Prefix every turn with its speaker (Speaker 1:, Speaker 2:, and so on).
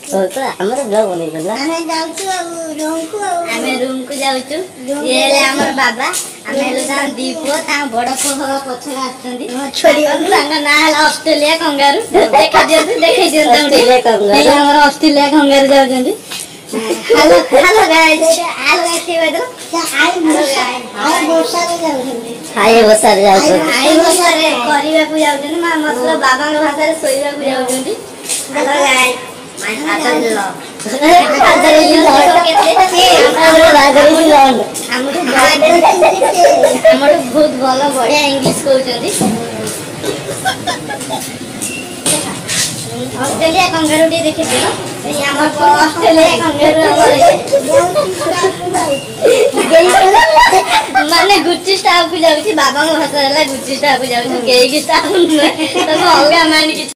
Speaker 1: ओ तो हमर ब्लॉग बनै गला
Speaker 2: हमें जाउछु रूम को
Speaker 3: हमें रूम को जाउछु ये ले हमर बाबा हमें लोग दीपो ता बड़ को पछे आछंदी
Speaker 2: छोड़ी
Speaker 3: संग ना हला ऑस्ट्रेलिया कंगारू देखा दियंतु
Speaker 1: ऑस्ट्रेलिया कंगारू
Speaker 3: ये हमर ऑस्ट्रेलिया कंगारू जाउछंदी हेलो हेलो गाइस के बदल
Speaker 2: आई बोसा रे जाउछु
Speaker 1: हाय बसार जाउ
Speaker 3: आई बसारे करिवा को जाउछंदी मतलब बाबा के भाषा रे सोइवा को जाउछंदी hello guys my father in love father in love केते
Speaker 1: हमर फादर इन लव
Speaker 3: हमर बहुत भलो बढ़िया इंग्लिश कहउछंदी ऑस्ट्रेलिया कंगारू टी देखि दियो ए हमर ऑस्ट्रेलिया कंगारू माने गुच्ची स्टाफ को जाउची बाबा को भाषा हला गुच्ची स्टाफ को जाउची के स्टाफ तो अलगा माने